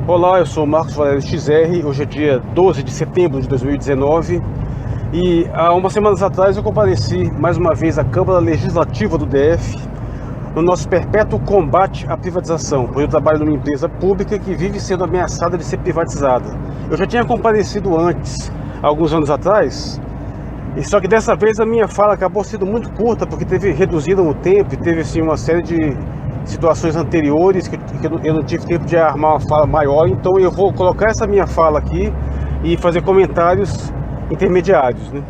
Olá, eu sou Marcos Valério XR, hoje é dia 12 de setembro de 2019 e há umas semanas atrás eu compareci mais uma vez à Câmara Legislativa do DF no nosso perpétuo combate à privatização, pois eu trabalho numa empresa pública que vive sendo ameaçada de ser privatizada. Eu já tinha comparecido antes, alguns anos atrás, e só que dessa vez a minha fala acabou sendo muito curta, porque reduziram o tempo e teve assim, uma série de situações anteriores que eu não tive tempo de armar uma fala maior, então eu vou colocar essa minha fala aqui e fazer comentários intermediários, né?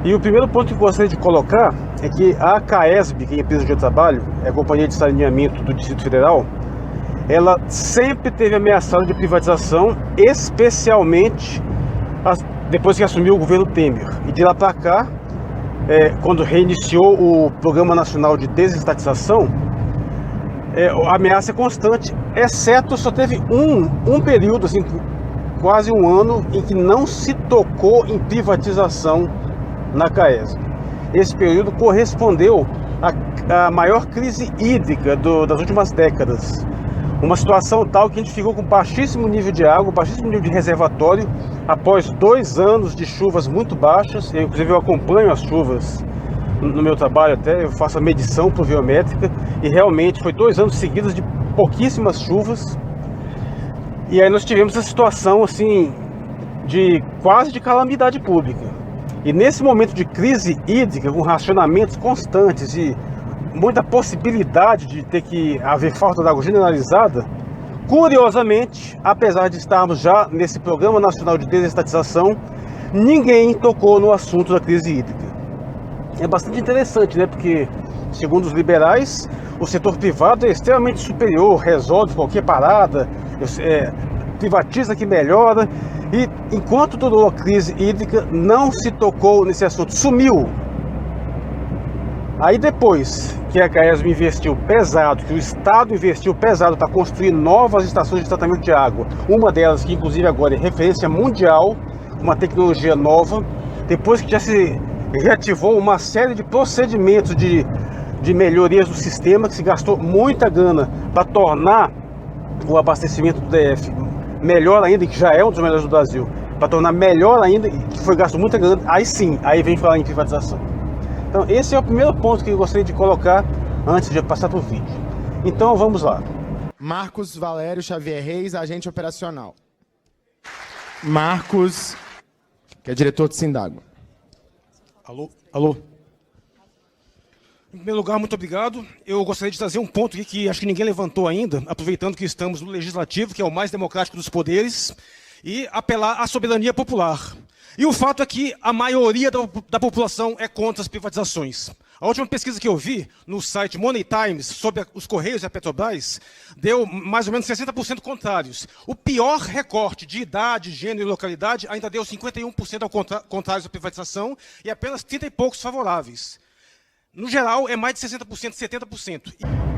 E o primeiro ponto que eu gostaria de colocar é que a CAESB, que é a empresa onde eu trabalho, é a Companhia de Saneamento do Distrito Federal, ela sempre teve ameaçada de privatização, especialmente depois que assumiu o governo Temer. E de lá para cá, quando reiniciou o Programa Nacional de Desestatização, a ameaça é constante, exceto só teve um período, assim, quase um ano, em que não se tocou em privatização na CAESB. Esse período correspondeu à maior crise hídrica das últimas décadas. Uma situação tal que a gente ficou com baixíssimo nível de água, baixíssimo nível de reservatório, após 2 anos de chuvas muito baixas. Inclusive eu acompanho as chuvas no meu trabalho, até eu faço a medição pluviométrica, e realmente foi 2 anos seguidos de pouquíssimas chuvas. E aí nós tivemos essa situação assim quase de calamidade pública. E nesse momento de crise hídrica, com racionamentos constantes e muita possibilidade de ter que haver falta de água generalizada, curiosamente, apesar de estarmos já nesse Programa Nacional de Desestatização, ninguém tocou no assunto da crise hídrica. É bastante interessante, né? Porque, segundo os liberais, o setor privado é extremamente superior, resolve qualquer parada, privatiza que melhora. E enquanto durou a crise hídrica, não se tocou nesse assunto, sumiu. Aí depois que a CAESB investiu pesado, que o Estado investiu pesado para construir novas estações de tratamento de água, uma delas que inclusive agora é referência mundial, uma tecnologia nova, depois que já se reativou uma série de procedimentos de melhorias do sistema, que se gastou muita grana para tornar o abastecimento do DF melhor ainda, que já é um dos melhores do Brasil, para tornar melhor ainda, que foi gasto muita grana, aí sim, aí vem falar em privatização. Então esse é o primeiro ponto que eu gostaria de colocar antes de passar para o vídeo. Então vamos lá. Marcos Valério Xavier Reis, agente operacional. Marcos, que é diretor de Sindágua. Alô? Em primeiro lugar, muito obrigado. Eu gostaria de trazer um ponto aqui que acho que ninguém levantou ainda, aproveitando que estamos no Legislativo, que é o mais democrático dos poderes, e apelar à soberania popular. E o fato é que a maioria da população é contra as privatizações. A última pesquisa que eu vi no site Money Times sobre os Correios e a Petrobras deu mais ou menos 60% contrários. O pior recorte de idade, gênero e localidade ainda deu 51% contrários à privatização e apenas 30 e poucos favoráveis. No geral, é mais de 60%, 70%.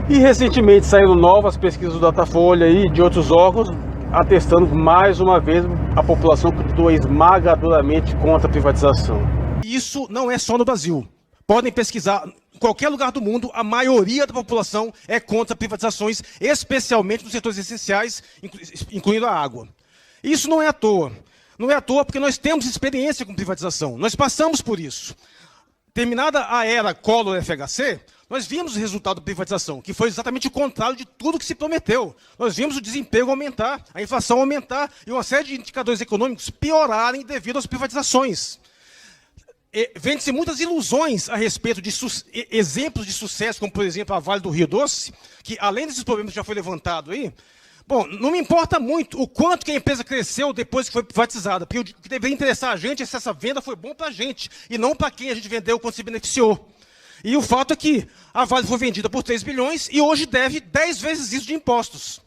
E recentemente saíram novas pesquisas do Datafolha e de outros órgãos, atestando mais uma vez a população continua esmagadoramente contra a privatização. Isso não é só no Brasil. Podem pesquisar, em qualquer lugar do mundo, a maioria da população é contra privatizações, especialmente nos setores essenciais, incluindo a água. Isso não é à toa. Não é à toa porque nós temos experiência com privatização. Nós passamos por isso. Terminada a era Collor-FHC, nós vimos o resultado da privatização, que foi exatamente o contrário de tudo que se prometeu. Nós vimos o desemprego aumentar, a inflação aumentar e uma série de indicadores econômicos piorarem devido às privatizações. Vende-se muitas ilusões a respeito de exemplos de sucesso, como, por exemplo, a Vale do Rio Doce, que, além desses problemas que já foi levantado aí, bom, não me importa muito o quanto que a empresa cresceu depois que foi privatizada, porque o que deveria interessar a gente é se essa venda foi bom para a gente, e não para quem a gente vendeu quando se beneficiou. E o fato é que a Vale foi vendida por 3 bilhões e hoje deve 10 vezes isso de impostos.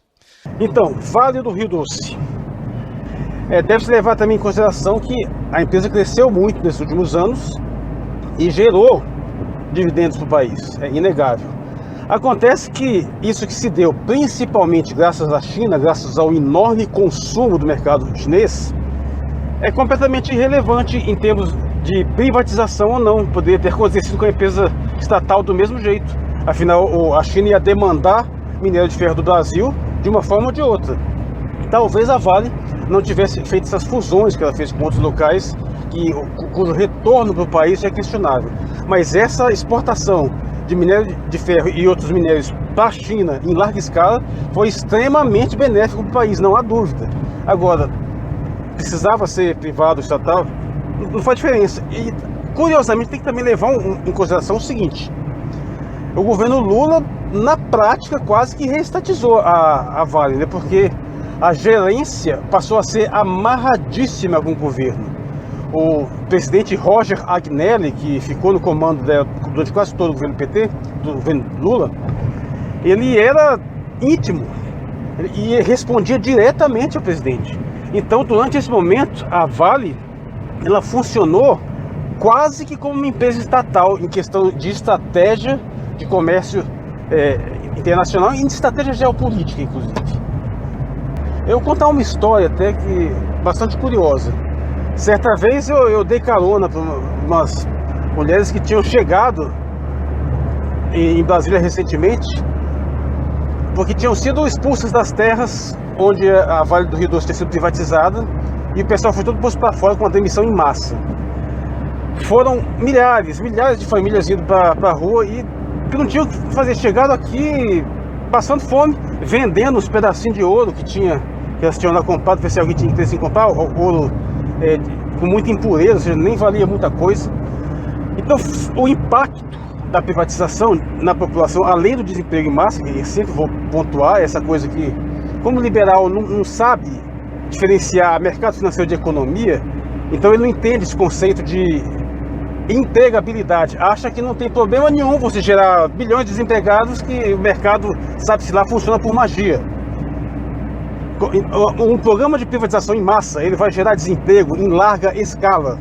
Então, Vale do Rio Doce. Deve-se levar também em consideração que a empresa cresceu muito nesses últimos anos e gerou dividendos para o país, é inegável. Acontece que isso que se deu principalmente graças à China, graças ao enorme consumo do mercado chinês, é completamente irrelevante em termos de privatização ou não. Poderia ter acontecido com a empresa estatal do mesmo jeito. Afinal, a China ia demandar minério de ferro do Brasil de uma forma ou de outra. talvez a Vale não tivesse feito essas fusões que ela fez com outros locais, cujo retorno para o país é questionável. Mas essa exportação de minério de ferro e outros minérios para a China em larga escala foi extremamente benéfico para o país, não há dúvida. Agora, precisava ser privado, estatal, não faz diferença. E, curiosamente, tem que também levar em consideração o seguinte: o governo Lula, na prática, quase que reestatizou a Vale, né? Porque a gerência passou a ser amarradíssima com o governo. O presidente Roger Agnelli, que ficou no comando durante quase todo o governo PT, do governo Lula, ele era íntimo e respondia diretamente ao presidente. Então, durante esse momento, a Vale, ela funcionou quase que como uma empresa estatal em questão de estratégia de comércio internacional e de estratégia geopolítica, inclusive. Eu vou contar uma história até que bastante curiosa. Certa vez eu dei carona para umas mulheres que tinham chegado em Brasília recentemente, porque tinham sido expulsas das terras onde a Vale do Rio Doce tinha sido privatizada, e o pessoal foi todo posto para fora com uma demissão em massa. Foram milhares de famílias indo para a rua e que não tinham o que fazer. Chegaram aqui passando fome, vendendo os pedacinhos de ouro que elas tinham lá comprado, ver se alguém tinha interesse em comprar, ouro com muita impureza, ou seja, nem valia muita coisa. Então, o impacto da privatização na população, além do desemprego em massa, e sempre vou pontuar essa coisa que, como liberal não sabe diferenciar mercado financeiro de economia, então ele não entende esse conceito de empregabilidade, acha que não tem problema nenhum você gerar bilhões de desempregados, que o mercado, sabe-se lá, funciona por magia. Um programa de privatização em massa, ele vai gerar desemprego em larga escala.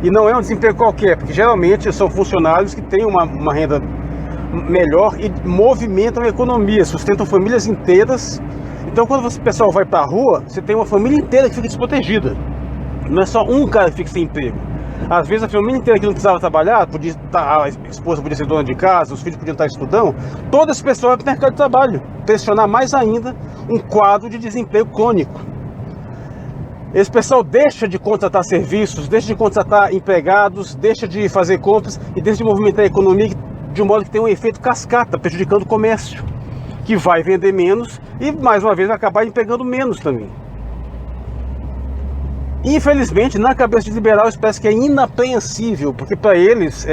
E não é um desemprego qualquer, porque geralmente são funcionários que têm uma renda melhor e movimentam a economia, sustentam famílias inteiras. Então, quando o pessoal vai para a rua, você tem uma família inteira que fica desprotegida. Não é só um cara que fica sem emprego. Às vezes a família inteira que não precisava trabalhar, a esposa podia ser dona de casa, os filhos podiam estar estudando, todo esse pessoal vai para o mercado de trabalho, pressionar mais ainda um quadro de desemprego crônico. Esse pessoal deixa de contratar serviços, deixa de contratar empregados, deixa de fazer compras e deixa de movimentar a economia de um modo que tem um efeito cascata, prejudicando o comércio, que vai vender menos e, mais uma vez, vai acabar empregando menos também. Infelizmente, na cabeça de liberal, isso parece que é inapreensível, porque para eles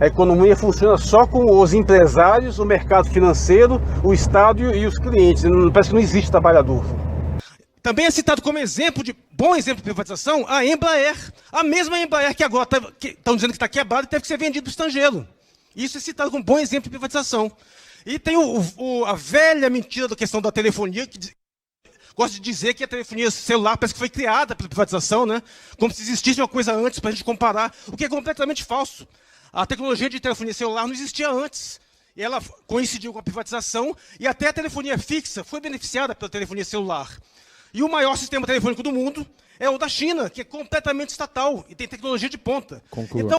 a economia funciona só com os empresários, o mercado financeiro, o Estado e os clientes. Parece que não existe trabalhador. Também é citado como bom exemplo de privatização, a Embraer. A mesma Embraer que agora estão dizendo que está quebrada e teve que ser vendida para o estrangeiro. Isso é citado como bom exemplo de privatização. E tem a velha mentira da questão da telefonia, que gosta de dizer que a telefonia celular parece que foi criada pela privatização, né? Como se existisse uma coisa antes para a gente comparar, o que é completamente falso. A tecnologia de telefonia celular não existia antes. E ela coincidiu com a privatização e até a telefonia fixa foi beneficiada pela telefonia celular. E o maior sistema telefônico do mundo é o da China, que é completamente estatal e tem tecnologia de ponta. Conclua. Então,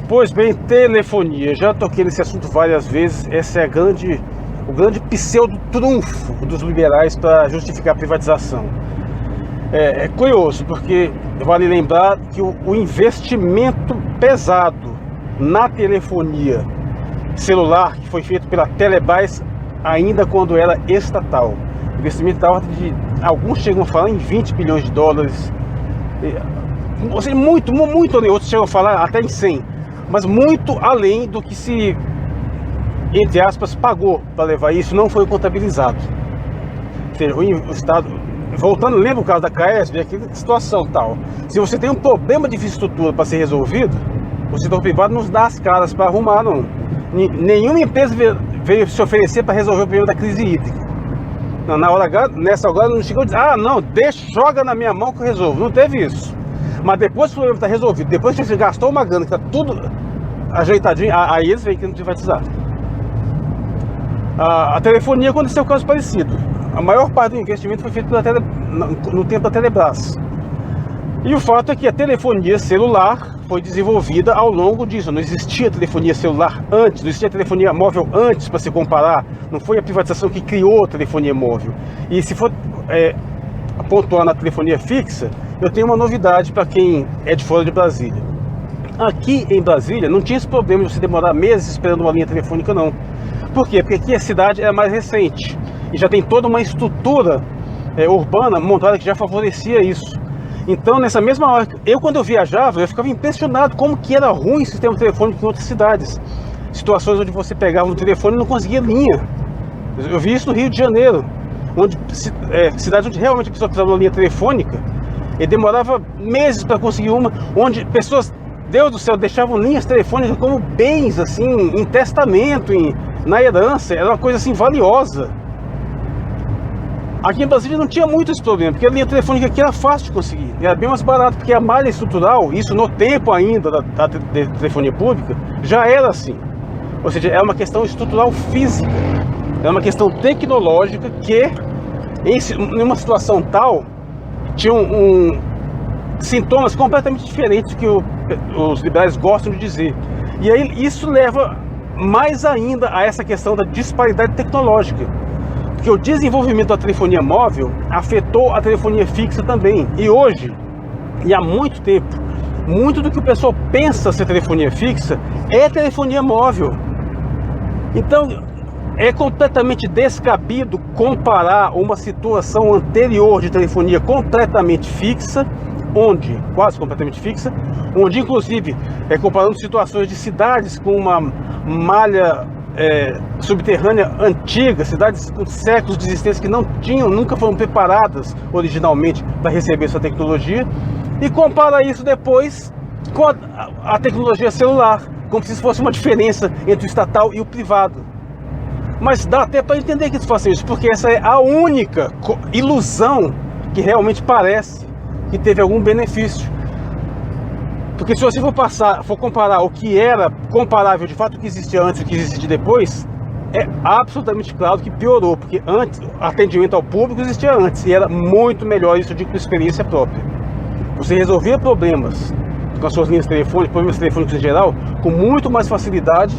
pois bem, telefonia. Já toquei nesse assunto várias vezes. Esse é o grande pseudo-trunfo dos liberais para justificar a privatização. É curioso, porque vale lembrar que o investimento pesado na telefonia celular, que foi feito pela Telebrás ainda quando era estatal, o investimento da ordem de, alguns chegam a falar em 20 bilhões de dólares, ou seja, muito, outros chegam a falar até em 100, mas muito além do que se, entre aspas, pagou para levar isso, não foi contabilizado. Ou seja, o Estado, voltando, lembra o caso da CAESB, aquela situação tal, se você tem um problema de infraestrutura para ser resolvido, o setor privado não dá as caras para arrumar, não. Nenhuma empresa veio se oferecer para resolver o problema da crise hídrica. Nessa hora não chegou a dizer, não, joga na minha mão que eu resolvo. Não teve isso. Mas depois que o problema está resolvido, depois que você gastou uma grana, que está tudo ajeitadinho, aí eles vêm querendo privatizar. A telefonia aconteceu um caso parecido. A maior parte do investimento foi feito no tempo da Telebrás. E o fato é que a telefonia celular foi desenvolvida ao longo disso. Não existia telefonia celular antes, não existia telefonia móvel antes para se comparar. Não foi a privatização que criou a telefonia móvel. E se for pontuar na telefonia fixa, eu tenho uma novidade para quem é de fora de Brasília. Aqui em Brasília não tinha esse problema de você demorar meses esperando uma linha telefônica, não. Por quê? Porque aqui a cidade é mais recente e já tem toda uma estrutura urbana montada que já favorecia isso. Então, nessa mesma hora, quando eu viajava, eu ficava impressionado como que era ruim o sistema telefônico em outras cidades. Situações onde você pegava no telefone e não conseguia linha. Eu vi isso no Rio de Janeiro, onde cidades onde realmente a pessoa precisava de uma linha telefônica e demorava meses para conseguir uma, onde pessoas, Deus do céu, deixavam linhas telefônicas como bens, assim, em testamento, na herança. Era uma coisa assim valiosa. Aqui em Brasília não tinha muito esse problema, porque a linha telefônica aqui era fácil de conseguir, era bem mais barato, porque a malha estrutural, isso no tempo ainda da telefonia pública, já era assim. Ou seja, é uma questão estrutural física, é uma questão tecnológica que, em uma situação tal, tinha sintomas completamente diferentes do que os liberais gostam de dizer. E aí isso leva mais ainda a essa questão da disparidade tecnológica. Porque o desenvolvimento da telefonia móvel afetou a telefonia fixa também. E hoje, e há muito tempo, muito do que o pessoal pensa ser telefonia fixa é telefonia móvel. Então, é completamente descabido comparar uma situação anterior de telefonia completamente fixa, quase completamente fixa, onde inclusive, comparando situações de cidades com uma malha subterrânea antiga, cidades com séculos de existência que nunca foram preparadas originalmente para receber essa tecnologia, e compara isso depois com a tecnologia celular, como se fosse uma diferença entre o estatal e o privado. Mas dá até para entender que eles façam isso, porque essa é a única ilusão que realmente parece que teve algum benefício. Porque se você for comparar o que era comparável de fato, o que existia antes e o que existe depois, é absolutamente claro que piorou, porque antes, atendimento ao público existia antes e era muito melhor, isso eu digo por experiência própria. Você resolvia problemas com as suas linhas telefônicas, problemas telefônicos em geral, com muito mais facilidade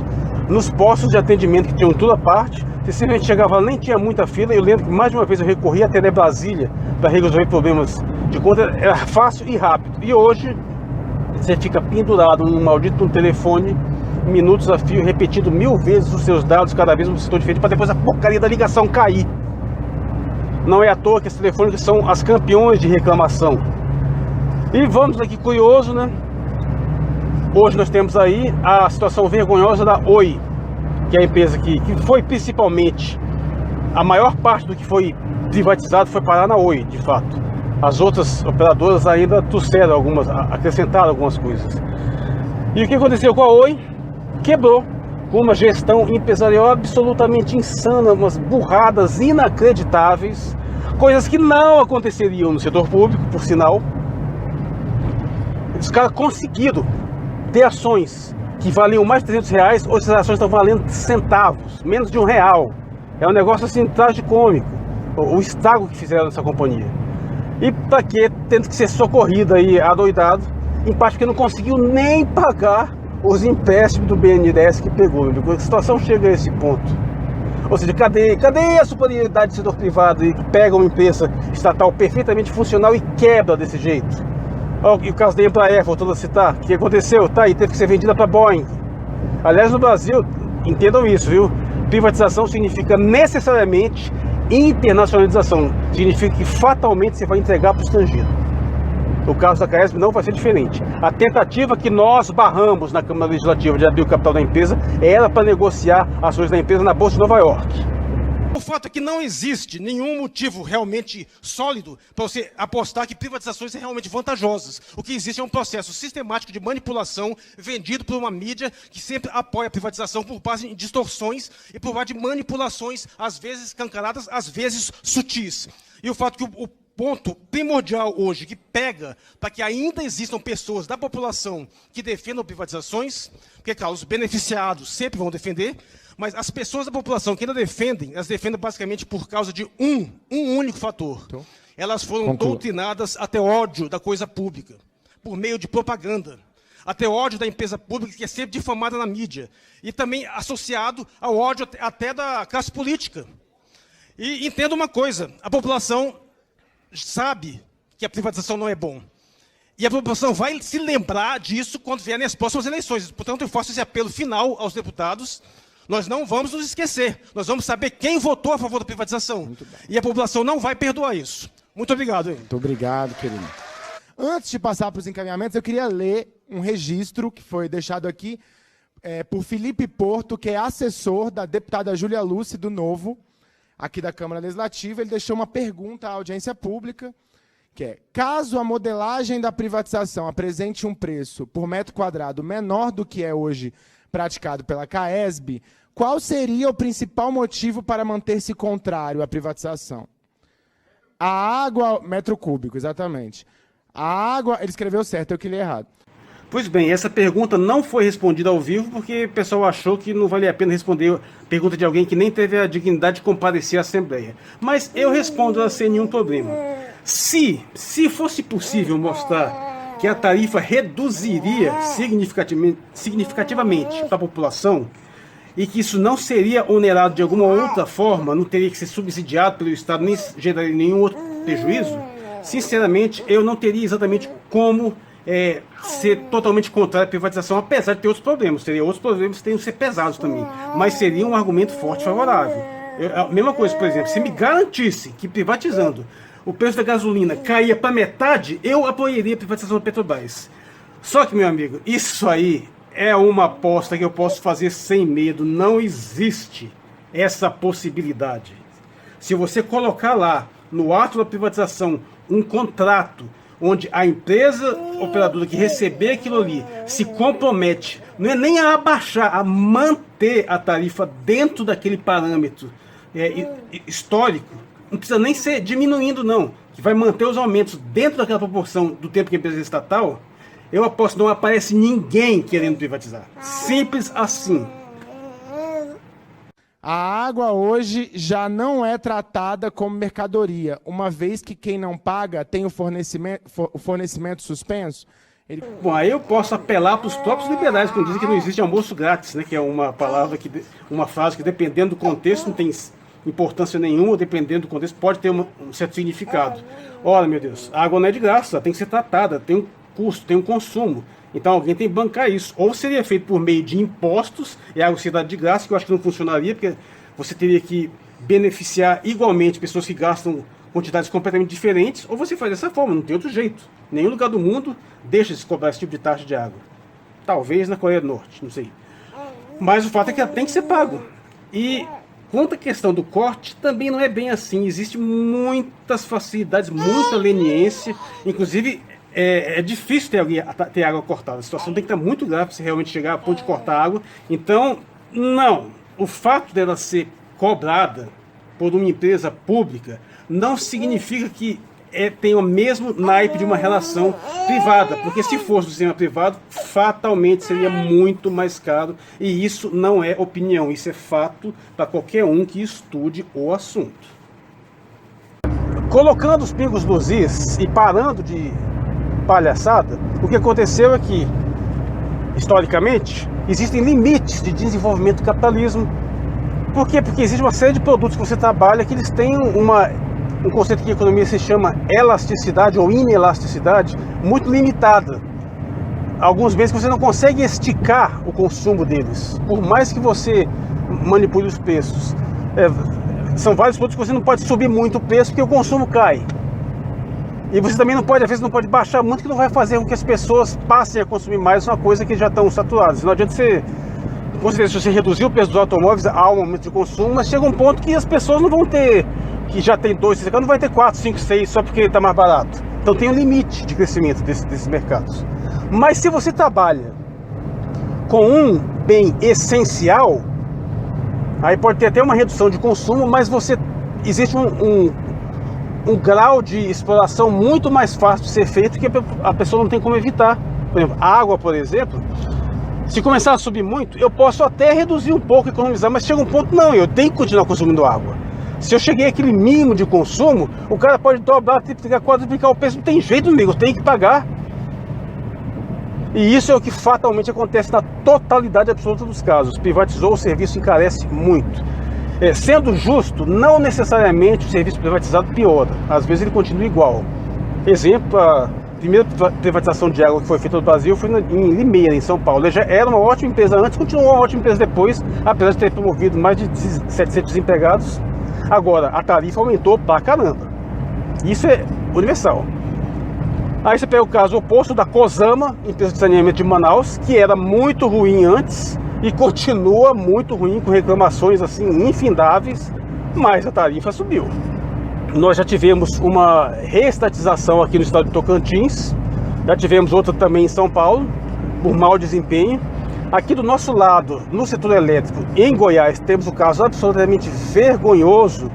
nos postos de atendimento que tinham tudo à parte. Você simplesmente chegava lá, nem tinha muita fila. Eu lembro que mais de uma vez eu recorri até Brasília para resolver problemas de conta, era fácil e rápido. E hoje você fica pendurado num maldito telefone, minutos a fio, repetindo 1000 vezes os seus dados, cada vez um setor diferente, para depois a porcaria da ligação cair. Não é à toa que as telefônicas são as campeões de reclamação. E vamos aqui, curioso, né? Hoje nós temos aí a situação vergonhosa da Oi, que é a empresa que foi principalmente, a maior parte do que foi privatizado foi parar na Oi, de fato. As outras operadoras ainda trouxeram acrescentaram algumas coisas. E o que aconteceu com a Oi? Quebrou, com uma gestão empresarial absolutamente insana, umas burradas inacreditáveis, coisas que não aconteceriam no setor público, por sinal. Os caras conseguiram ter ações que valiam mais de R$300, hoje essas ações estão valendo centavos, menos de R$1. É um negócio assim tragicômico, o estrago que fizeram nessa companhia. E para que tendo que ser socorrido aí, adoidado, em parte porque não conseguiu nem pagar os empréstimos do BNDES que pegou. A situação chega a esse ponto. Ou seja, cadê a superioridade do setor privado aí, que pega uma empresa estatal perfeitamente funcional e quebra desse jeito? E o caso da Embraer, voltando a citar, o que aconteceu? Tá aí, teve que ser vendida para Boeing. Aliás, no Brasil, entendam isso, viu? Privatização significa necessariamente internacionalização. Significa que fatalmente você vai entregar para o estrangeiro. O caso da Caesp não vai ser diferente. A tentativa que nós barramos na Câmara Legislativa de abrir o capital da empresa era para negociar ações da empresa na Bolsa de Nova York. O fato é que não existe nenhum motivo realmente sólido para você apostar que privatizações são realmente vantajosas. O que existe é um processo sistemático de manipulação vendido por uma mídia que sempre apoia a privatização por base em distorções e por base de manipulações, às vezes escancaradas, às vezes sutis. E o fato que o ponto primordial hoje que pega para que ainda existam pessoas da população que defendam privatizações, porque, claro, os beneficiados sempre vão defender, mas as pessoas da população que ainda defendem, elas defendem basicamente por causa de um único fator. Então, elas foram doutrinadas até ódio da coisa pública, por meio de propaganda, até ódio da empresa pública, que é sempre difamada na mídia, e também associado ao ódio até da classe política. E entenda uma coisa, a população sabe que a privatização não é bom. E a população vai se lembrar disso quando vier nas próximas eleições. Portanto, eu faço esse apelo final aos deputados. Nós não vamos nos esquecer. Nós vamos saber quem votou a favor da privatização. E a população não vai perdoar isso. Muito obrigado. Hein? Muito obrigado, querido. Antes de passar para os encaminhamentos, eu queria ler um registro que foi deixado aqui por Felipe Porto, que é assessor da deputada Júlia Lúcia, do Novo, aqui da Câmara Legislativa. Ele deixou uma pergunta à audiência pública, que é: caso a modelagem da privatização apresente um preço por metro quadrado menor do que é hoje praticado pela CAESB, qual seria o principal motivo para manter-se contrário à privatização? A água, metro cúbico, exatamente. A água, ele escreveu certo, eu que li errado. Pois bem, essa pergunta não foi respondida ao vivo porque o pessoal achou que não valia a pena responder a pergunta de alguém que nem teve a dignidade de comparecer à Assembleia. Mas eu respondo ela sem nenhum problema. Se fosse possível mostrar que a tarifa reduziria significativamente para a população e que isso não seria onerado de alguma outra forma, não teria que ser subsidiado pelo Estado, nem geraria nenhum outro prejuízo, sinceramente, eu não teria exatamente como ser totalmente contrário à privatização, apesar de ter outros problemas. Teria outros problemas que teriam que ser pesados também, mas seria um argumento forte favorável. A mesma coisa, por exemplo, se me garantisse que privatizando o preço da gasolina caía para metade, eu apoiaria a privatização da Petrobras. Só que, meu amigo, isso aí é uma aposta que eu posso fazer sem medo. Não existe essa possibilidade. Se você colocar lá, no ato da privatização, um contrato onde a empresa operadora que receber aquilo ali se compromete, não é nem a abaixar, a manter a tarifa dentro daquele parâmetro histórico, não precisa nem ser diminuindo não, que vai manter os aumentos dentro daquela proporção do tempo que a empresa é estatal, eu aposto que não aparece ninguém querendo privatizar. Simples assim. A água hoje já não é tratada como mercadoria, uma vez que quem não paga tem o fornecimento suspenso. Bom, aí eu posso apelar para os próprios liberais, quando dizem que não existe almoço grátis, né? Que é uma palavra, uma frase que, dependendo do contexto, não tem importância nenhuma, dependendo do contexto, pode ter um certo significado. Ora, meu Deus, a água não é de graça, ela tem que ser tratada, tem um custo, tem um consumo. Então alguém tem que bancar isso. Ou seria feito por meio de impostos, e a água seria dada de graça, que eu acho que não funcionaria, porque você teria que beneficiar igualmente pessoas que gastam quantidades completamente diferentes, ou você faz dessa forma, não tem outro jeito. Nenhum lugar do mundo deixa de se cobrar esse tipo de taxa de água. Talvez na Coreia do Norte, não sei. Mas o fato é que ela tem que ser pago. E quanto à questão do corte, também não é bem assim. Existem muitas facilidades, muita leniência, inclusive é difícil ter água cortada. A situação tem que estar muito grave para você realmente chegar a ponto de cortar a água. Então, não. O fato dela ser cobrada por uma empresa pública não significa que tenha o mesmo naipe de uma relação privada. Porque se fosse do sistema privado, fatalmente seria muito mais caro. E isso não é opinião, isso é fato para qualquer um que estude o assunto. Colocando os pingos nos is e parando de palhaçada, o que aconteceu é que, historicamente, existem limites de desenvolvimento do capitalismo. Por quê? Porque existe uma série de produtos que você trabalha que eles têm um conceito que a economia se chama elasticidade ou inelasticidade muito limitada. Alguns bens que você não consegue esticar o consumo deles, por mais que você manipule os preços. São vários produtos que você não pode subir muito o preço porque o consumo cai. E você também não pode, às vezes, não pode baixar muito, que não vai fazer com que as pessoas passem a consumir mais uma coisa que já estão saturadas. Não adianta você, com certeza, se você reduzir o preço dos automóveis, há um aumento de consumo, mas chega um ponto que as pessoas não vão ter, que já tem 2, 3 carros, não vai ter 4, 5, 6 só porque está mais barato. Então tem um limite de crescimento desses mercados. Mas se você trabalha com um bem essencial, aí pode ter até uma redução de consumo, mas existe um grau de exploração muito mais fácil de ser feito que a pessoa não tem como evitar. Por exemplo, a água, por exemplo, se começar a subir muito, eu posso até reduzir um pouco, economizar, mas chega um ponto, não, eu tenho que continuar consumindo água. Se eu cheguei àquele mínimo de consumo, o cara pode dobrar, triplicar, quadruplicar o preço, não tem jeito, amigo, eu tenho que pagar. E isso é o que fatalmente acontece na totalidade absoluta dos casos. Privatizou, o serviço encarece muito. Sendo justo, não necessariamente o serviço privatizado piora, às vezes ele continua igual. Exemplo, a primeira privatização de água que foi feita no Brasil foi em Limeira, em São Paulo. Ele já era uma ótima empresa antes, continuou uma ótima empresa depois, apesar de ter promovido mais de 700 empregados. Agora, a tarifa aumentou pra caramba. Isso é universal. Aí você pega o caso oposto da Cosama, empresa de saneamento de Manaus, que era muito ruim antes e continua muito ruim, com reclamações assim infindáveis, mas a tarifa subiu. Nós já tivemos uma reestatização aqui no estado de Tocantins, já tivemos outra também em São Paulo, por mau desempenho. Aqui do nosso lado, no setor elétrico, em Goiás, temos o caso absolutamente vergonhoso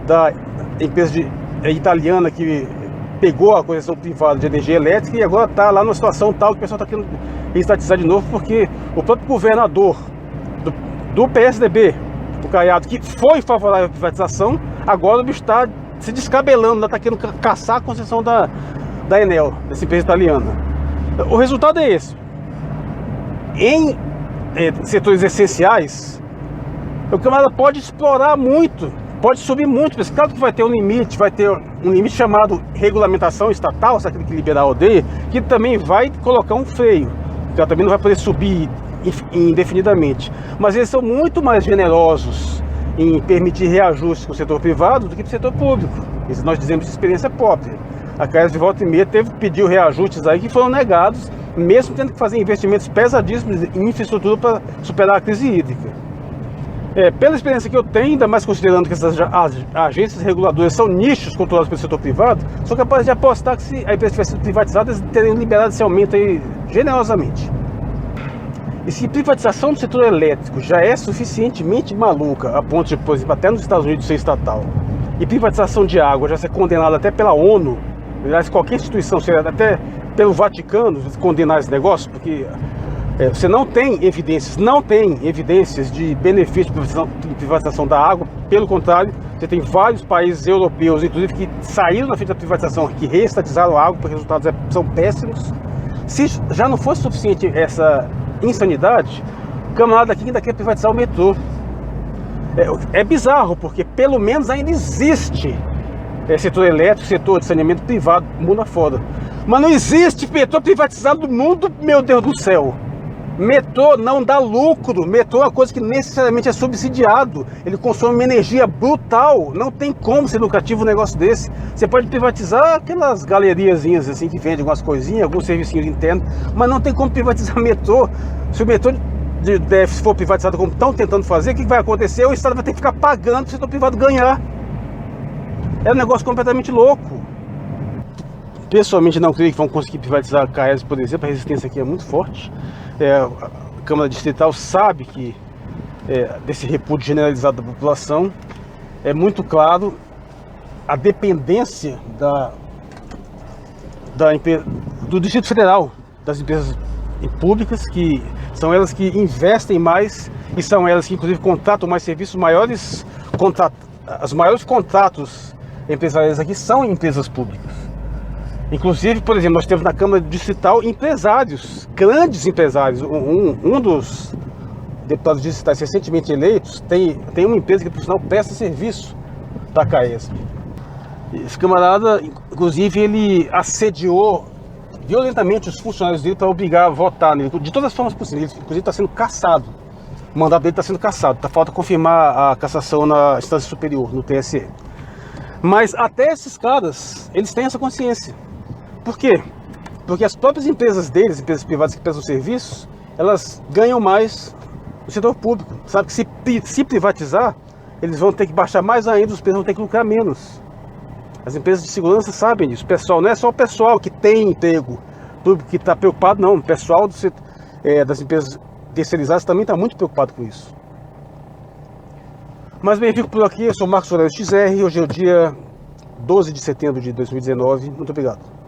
da empresa italiana que pegou a concessão privada de energia elétrica e agora está lá numa situação tal que o pessoal está querendo estatizar de novo, porque o próprio governador do PSDB, o Caiado, que foi favorável à privatização, agora o bicho está se descabelando, está querendo caçar a concessão da Enel, dessa empresa italiana. O resultado é esse. Em setores essenciais, o camarada pode explorar muito, pode subir muito, mas claro que vai ter um limite chamado regulamentação estatal, sabe aquele que liberar odeia, que também vai colocar um freio, que ela também não vai poder subir indefinidamente. Mas eles são muito mais generosos em permitir reajustes com o setor privado do que para o setor público. Isso nós dizemos de experiência própria. A CAES de volta e meia pediu reajustes aí que foram negados, mesmo tendo que fazer investimentos pesadíssimos em infraestrutura para superar a crise hídrica. Pela experiência que eu tenho, ainda mais considerando que essas agências reguladoras são nichos controlados pelo setor privado, sou capaz de apostar que se a empresa tivesse sido privatizada, eles teriam liberado esse aumento aí generosamente. E se privatização do setor elétrico já é suficientemente maluca, a ponto de, por exemplo, até nos Estados Unidos ser estatal, e privatização de água já ser condenada até pela ONU, aliás, qualquer instituição, até pelo Vaticano, condenar esse negócio, porque você não tem evidências de benefício de privatização da água. Pelo contrário, você tem vários países europeus, inclusive, que saíram na frente da privatização, que reestatizaram a água, porque os resultados são péssimos. Se já não fosse suficiente essa insanidade, o camarada aqui ainda quer privatizar o metrô. É bizarro, porque pelo menos ainda existe setor elétrico, setor de saneamento privado, mundo afora. Mas não existe metrô privatizado no mundo, meu Deus do céu. Metrô não dá lucro, metrô é uma coisa que necessariamente é subsidiado, ele consome uma energia brutal, não tem como ser lucrativo um negócio desse. Você pode privatizar aquelas galeriazinhas assim que vendem algumas coisinhas, alguns servicinhos internos, mas não tem como privatizar metrô. Se o metrô de DF for privatizado como estão tentando fazer, o que vai acontecer? O Estado vai ter que ficar pagando para o setor privado ganhar. É um negócio completamente louco. Pessoalmente não creio que vão conseguir privatizar a CAES, por exemplo, a resistência aqui é muito forte. A Câmara Distrital sabe que desse repúdio generalizado da população. É muito claro a dependência do Distrito Federal, das empresas públicas, que são elas que investem mais e são elas que inclusive contratam mais serviços. Os maiores contratos empresariais aqui são empresas públicas. Inclusive, por exemplo, nós temos na Câmara Distrital empresários, grandes empresários. Um dos deputados distritais recentemente eleitos tem uma empresa que, por sinal, presta serviço da CAESP. Esse camarada, inclusive, ele assediou violentamente os funcionários dele para obrigar a votar nele, de todas as formas possíveis. Ele, inclusive, está sendo cassado. O mandato dele está sendo cassado. Falta confirmar a cassação na instância superior, no TSE. Mas até esses caras, eles têm essa consciência. Por quê? Porque as próprias empresas deles, empresas privadas que prestam serviços, elas ganham mais no setor público. Sabe que se privatizar, eles vão ter que baixar mais ainda, os preços vão ter que lucrar menos. As empresas de segurança sabem disso. O pessoal, não é só o pessoal que tem emprego público que está preocupado, não. O pessoal das empresas terceirizadas também está muito preocupado com isso. Mas bem, fico por aqui. Eu sou Marcos Aurélio XR. Hoje é o dia 12 de setembro de 2019. Muito obrigado.